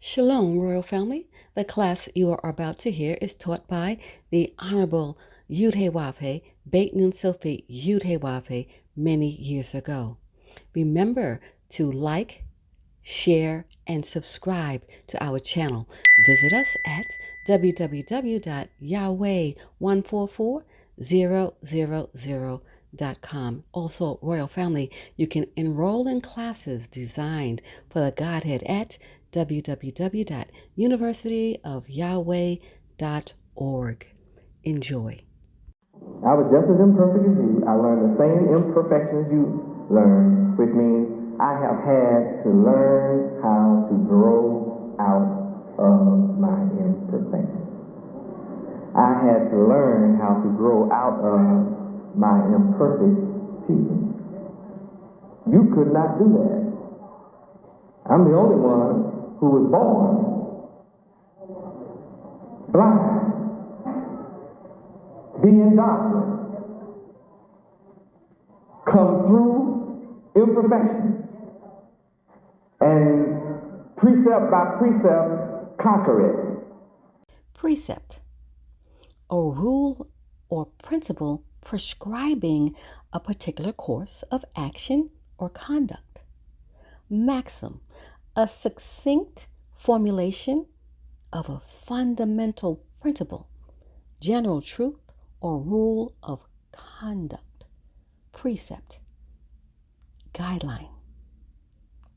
Shalom, Royal Family. The class you are about to hear is taught by the Honorable Yudhe Beit Nun Sophie Yudhe many years ago. Remember to like, share, and subscribe to our channel. Visit us at www.yahweh144000.com. Also, Royal Family, you can enroll in classes designed for the Godhead at www.universityofyahweh.org. Enjoy. I was just as imperfect as you. I learned the same imperfections you learned, which means I have had to learn how to grow out of my imperfections. I had to learn how to grow out of my imperfect teaching. You could not do that. I'm the only one who was born blind, be in darkness, come through imperfection, and precept by precept conquer it. Precept, a rule or principle prescribing a particular course of action or conduct. Maxim, a succinct formulation of a fundamental principle, general truth, or rule of conduct. Precept, guideline.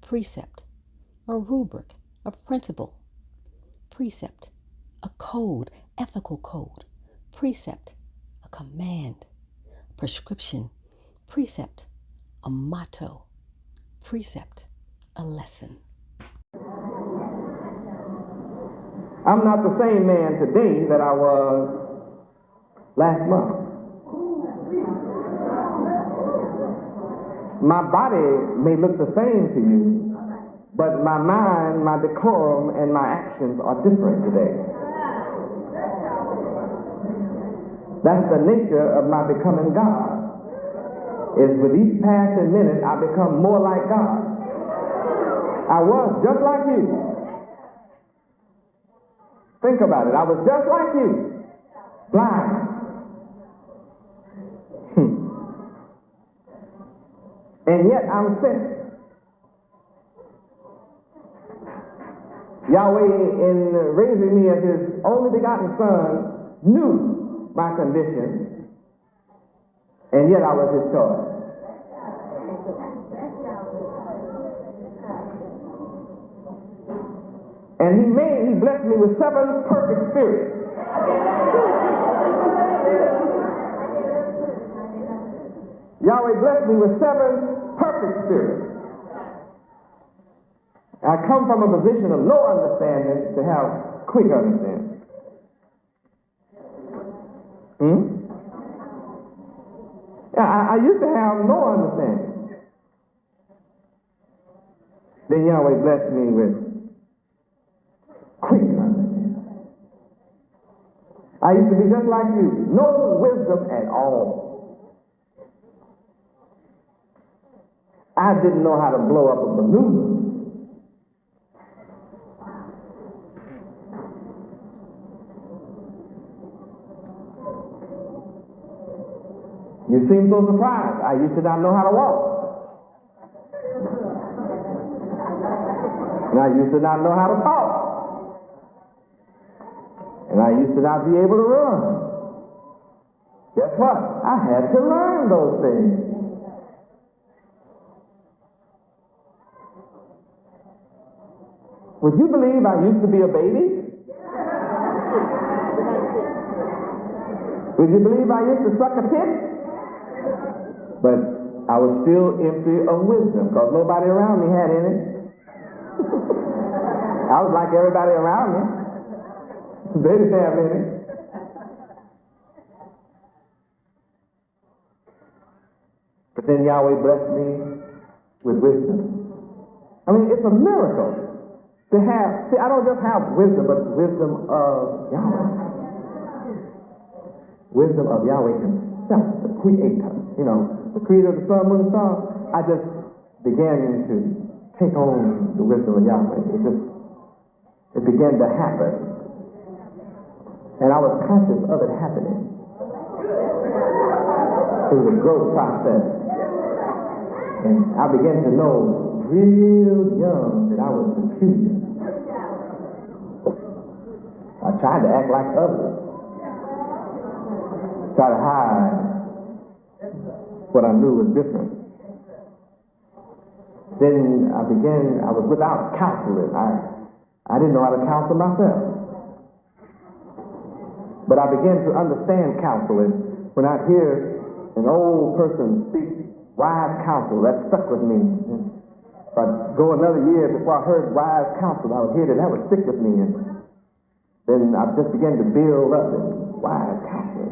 Precept, a rubric, a principle. Precept, a code, ethical code. Precept, a command. Prescription. Precept, a motto. Precept, a lesson. I'm not the same man today that I was last month. My body may look the same to you, but my mind, my decorum, and my actions are different today. That's the nature of my becoming God. Is with each passing minute, I become more like God. I was just like you. Think about it. I was just like you, blind. And yet I'm sent. Yahweh, in raising me as his only begotten son, knew my condition, and yet I was his choice. And he blessed me with 7 perfect spirits. Yahweh blessed me with 7 perfect spirits. I come from a position of low understanding to have quick understanding. I used to have no understanding. Then Yahweh blessed me with quick understanding. I used to be just like you, no wisdom at all. I didn't know how to blow up a balloon. You seem so surprised. I used to not know how to walk. And I used to not know how to talk. And I used to not be able to run. Guess what? I had to learn those things. Would you believe I used to be a baby? Would you believe I used to suck a tit? But I was still empty of wisdom because nobody around me had any. I was like everybody around me. They didn't have any. But then Yahweh blessed me with wisdom. I mean, it's a miracle to have, I don't just have wisdom, but wisdom of Yahweh. Wisdom of Yahweh himself, the creator. You know, the creator of the sun, moon, and stars. I just began to take on the wisdom of Yahweh. It just it began to happen. And I was conscious of it happening. It was a growth process. And I began to know real young that I was peculiar. I tried to act like others. Try to hide what I knew was different. Then I was without counseling. I didn't know how to counsel myself. But I began to understand counseling when I hear an old person speak wise counsel. That stuck with me. If I go another year before I heard wise counsel, I would hear that would stick with me. And then I just began to build up and wise counsel.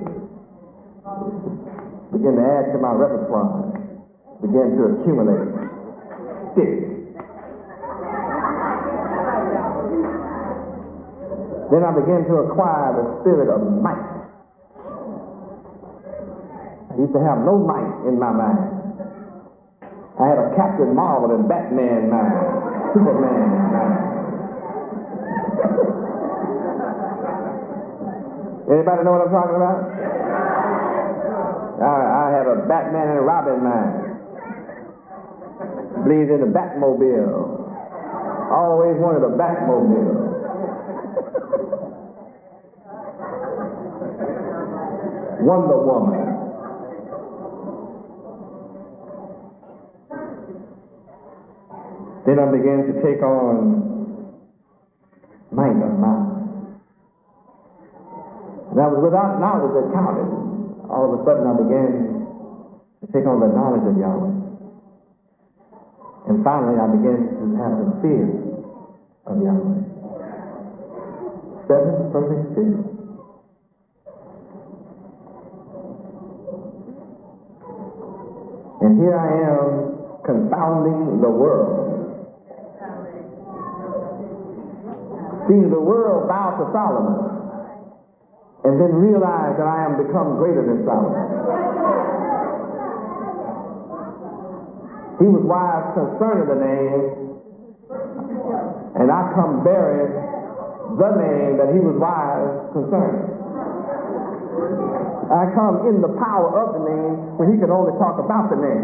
Began to add to my repertoire. Began to accumulate. Stick. Then I began to acquire the spirit of might. I used to have no might in my mind. I had a Captain Marvel and Batman mind, Superman mind. Anybody know what I'm talking about? I had a Batman and Robin mind. Believed in the Batmobile. Always wanted a Batmobile. Wonder Woman. Then I began to take on might of mind. And I was without knowledge that counted. All of a sudden I began to take on the knowledge of Yahweh. And finally I began to have the fear of Yahweh. 7 perfect fears. And here I am confounding the world. See, the world bowed to Solomon and then realized that I am become greater than Solomon. He was wise concerning the name, and I come bearing the name that he was wise concerning. I come in the power of the name when he could only talk about the name.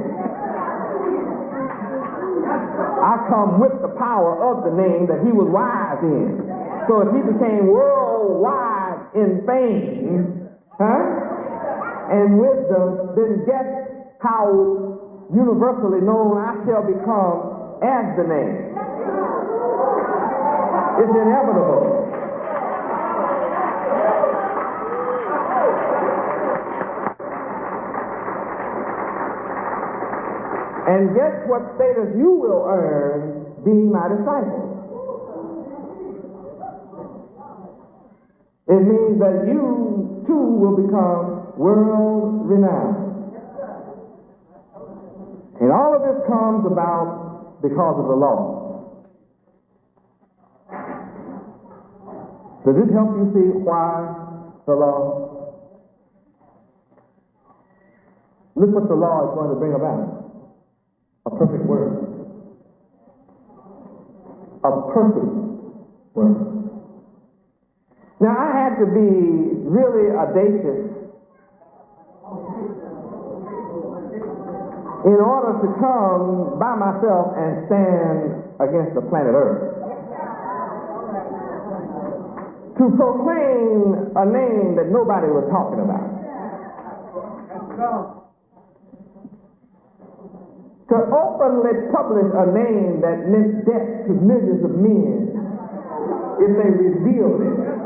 I come with the power of the name that he was wise in. So if he became worldwide in fame, and wisdom, then guess how universally known I shall become as the name. It's inevitable. And guess what status you will earn being my disciple? It means that you too will become world renowned. And all of this comes about because of the law. Does this help you see why the law? Look what the law is going to bring about. A perfect word. A perfect word. Now, I had to be really audacious in order to come by myself and stand against the planet Earth. To proclaim a name that nobody was talking about. To openly publish a name that meant death to millions of men if they revealed it.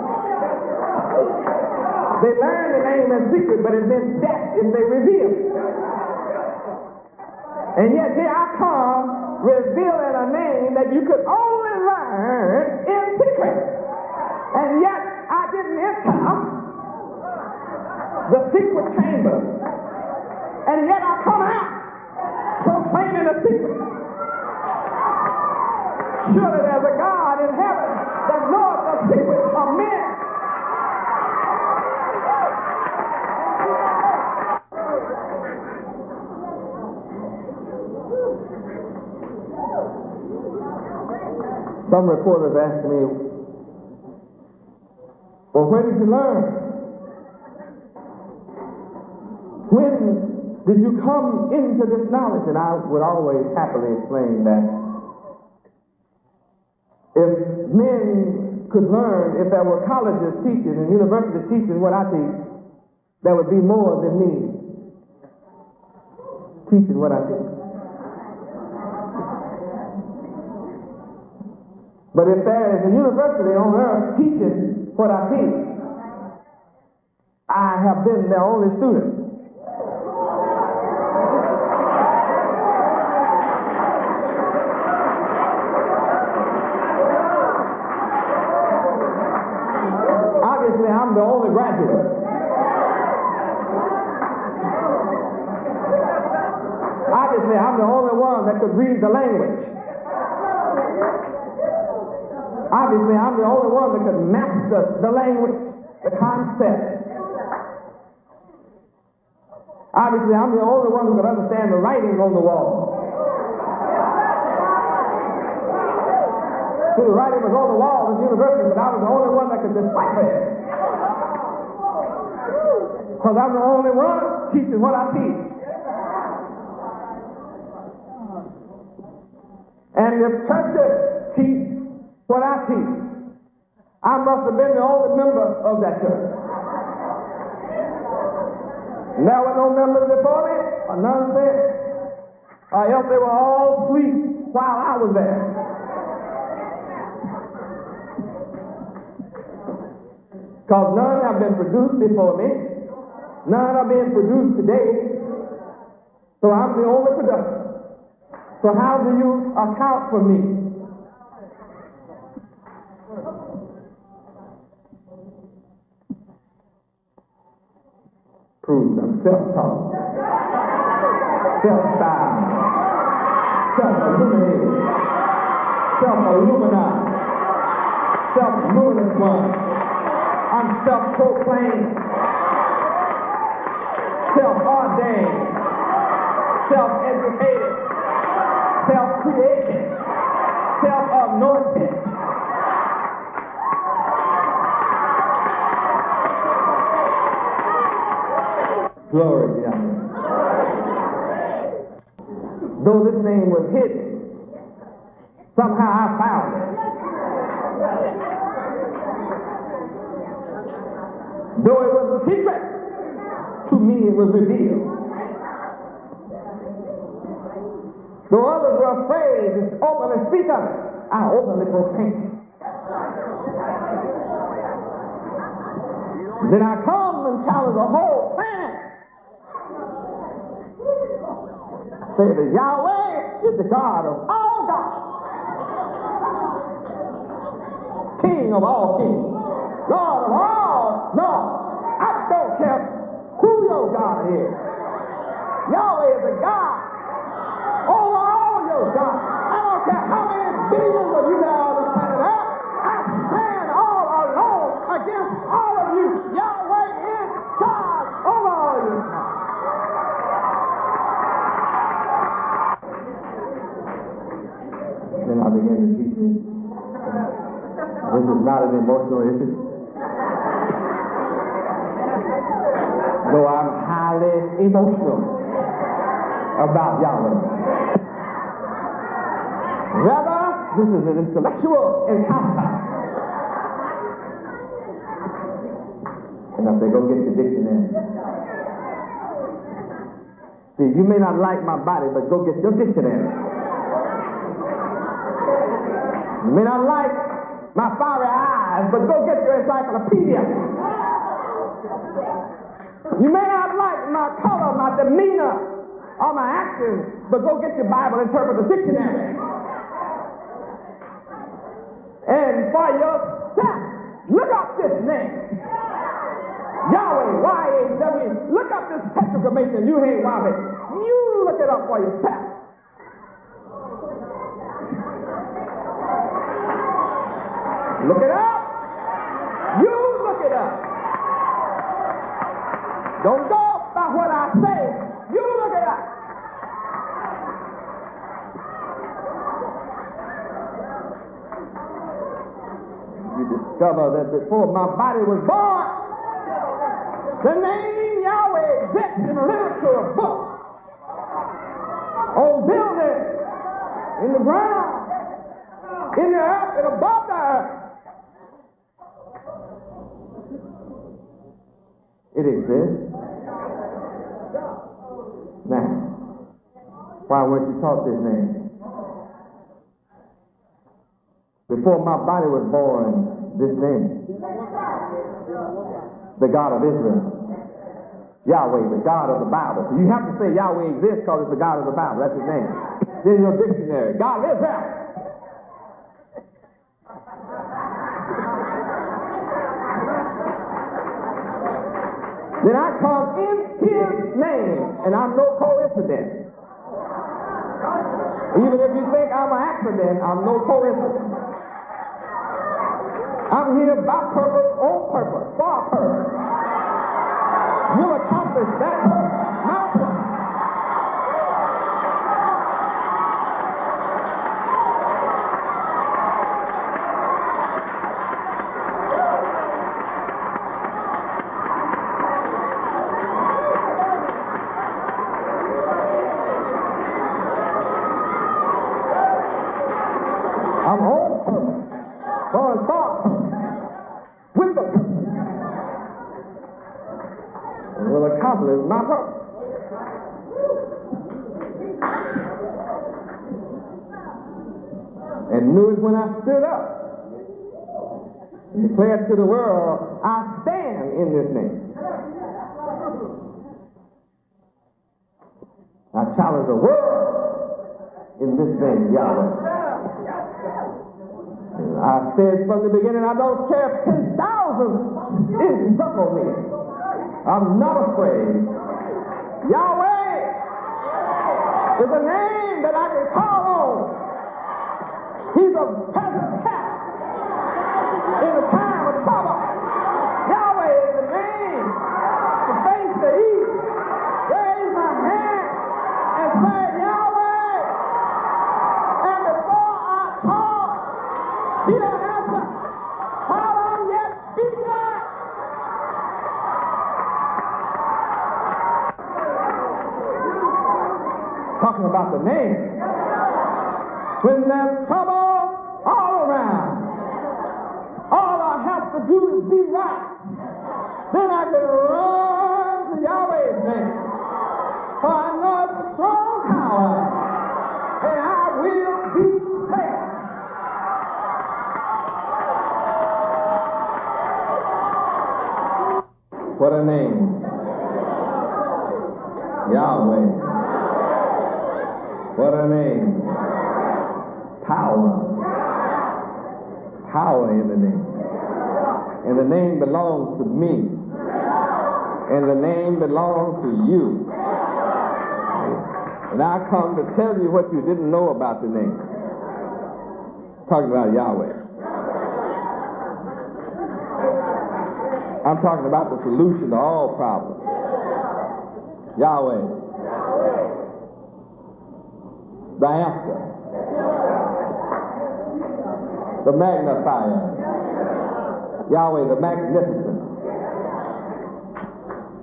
They learned the name in secret, but it meant death if they revealed it. And yet here I come revealing a name that you could only learn in secret. And yet I didn't enter the secret chamber. And yet I come out proclaiming a secret. Surely there's a God in heaven that knows the secrets of men. Some reporters asked me, Well, where did you learn? When did you come into this knowledge? And I would always happily explain that if men could learn, if there were colleges teaching and universities teaching what I teach, there would be more than me teaching what I teach. But if there is a university on earth teaching what I teach, I have been their only student. Obviously, I'm the only graduate. Obviously, I'm the only one that could read the language. Obviously, I'm the only one that could master the language, the concept. Obviously, I'm the only one who could understand the writing on the wall. See, the writing was on the wall in the university, but I was the only one that could decipher it. Because I'm the only one teaching what I teach. And if churches teach what I teach, I must have been the only member of that church. There were no members before me, or none since, or else they were all asleep while I was there. Because none have been produced before me, none are being produced today, so I'm the only producer. So how do you account for me? Proves I'm self-taught, self-styled, self-illuminated, self-illuminized, self-luminous one. I'm self-proclaimed, self-ordained, self-educated, self-created, self-anointed. Glory to Yahweh. Though this name was hidden, somehow I found it. Though it was a secret, to me it was revealed. Though others were afraid to openly speak of it, I openly proclaim it. Then I come and challenge the whole planet. Say that Yahweh is the God of all gods, King of all kings, Lord of all lords. I don't care who your God is. Yahweh is a God over all your gods. I don't care how many billions of you there are on this planet Earth. I stand all alone against all of you. Yahweh is God over all of you. Then I began to teach you. This is not an emotional issue. Though I'm highly emotional about Yahweh. Rather, this is an intellectual encounter. And I say, go get your dictionary. See, you may not like my body, but go get your dictionary. You may not like my fiery eyes, but go get your encyclopedia. You may not like my color, my demeanor, or my actions, but go get your Bible, interpret the dictionary. And for yourself, look up this name. Yahweh, Y-A-W. Look up this tetragrammaton, Yahweh. You look it up for yourself. Look it up. You look it up. Don't go by what I say. You look it up. you discover that before my body was born, the name Yahweh exists in a literature book, on buildings, in the ground, in the earth, and above the earth. It exists. Now, why weren't you taught this name? Before my body was born, this name, the God of Israel, Yahweh, the God of the Bible. So you have to say Yahweh exists because it's the God of the Bible. That's his name. Then your dictionary, God of Israel. Then I come in his name, and I'm no coincidence. Even if you think I'm an accident, I'm no coincidence. I'm here by purpose, on purpose, for a purpose. You'll accomplish that purpose, my purpose. I'm on purpose, for a thought purpose, with the purpose, and will accomplish my purpose. And knew it when I stood up. Declared to the world, I stand in this name. I challenge the world in this name, Yahweh. I said from the beginning, I don't care if 10,000 encircle me. I'm not afraid. Yahweh is a name that I can call on. He's a present help in the time of trouble. Yahweh is the name to face the east. Raise my hand and say, Yahweh. And before I talk, he'll answer, while I'm yet speaking. Talking about the name. When there's trouble all around, all I have to do is be right. Then I can run to Yahweh's name. For I know it's a strong tower, and I will be safe. What a name. Yahweh. What a name. Power. Power in the name. And the name belongs to me. And the name belongs to you. And I come to tell you what you didn't know about the name. Talking about Yahweh. I'm talking about the solution to all problems. Yahweh. The answer. The magnifier. Yahweh, the magnificent.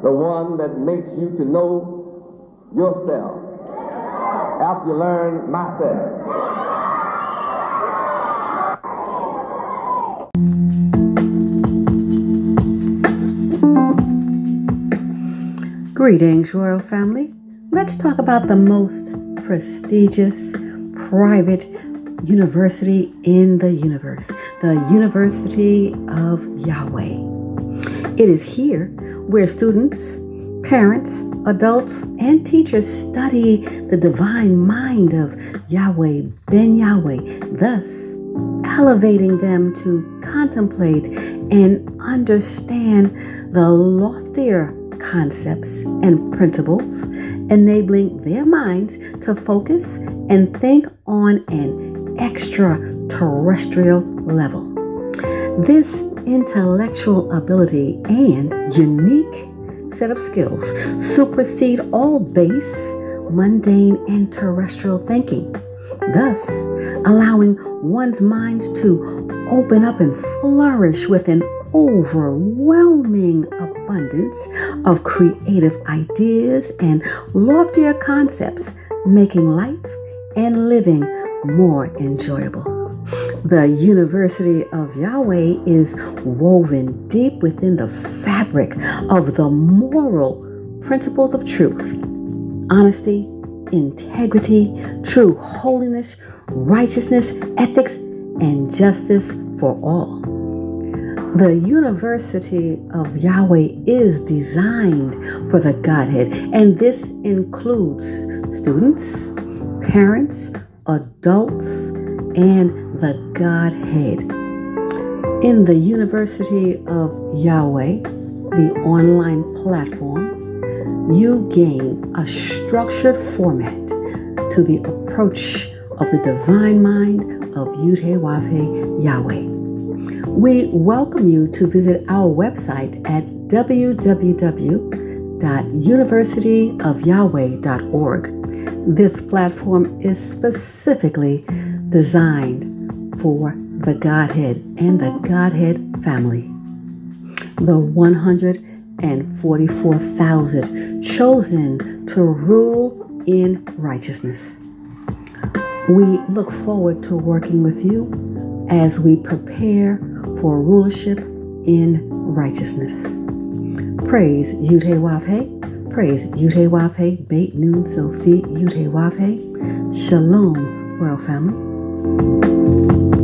The one that makes you to know yourself after you learn myself. Greetings, Royal Family. Let's talk about the most prestigious private university in the universe, the University of Yahweh. It is here where students, parents, adults, and teachers study the divine mind of Yahweh Ben Yahweh, thus elevating them to contemplate and understand the loftier concepts and principles, enabling their minds to focus and think on an extraterrestrial level. This intellectual ability and unique set of skills supersede all base, mundane, and terrestrial thinking, thus allowing one's minds to open up and flourish with an overwhelming abundance of creative ideas and loftier concepts, making life and living more enjoyable. The University of Yahweh is woven deep within the fabric of the moral principles of truth, honesty, integrity, true holiness, righteousness, ethics, and justice for all. The University of Yahweh is designed for the Godhead, and this includes students, parents, adults, and the Godhead. In the University of Yahweh, the online platform, you gain a structured format to the approach of the divine mind of Yud-Heh-Wav-Heh Yahweh. We welcome you to visit our website at www.universityofyahweh.org. This platform is specifically designed for the Godhead and the Godhead family. The 144,000 chosen to rule in righteousness. We look forward to working with you as we prepare for rulership in righteousness. Praise Yud-Heh-Wav-Heh. Praise Yud-Heh-Wav-Heh. Beit Nun Sophie Yud-Heh-Wav-Heh. Shalom, World Family.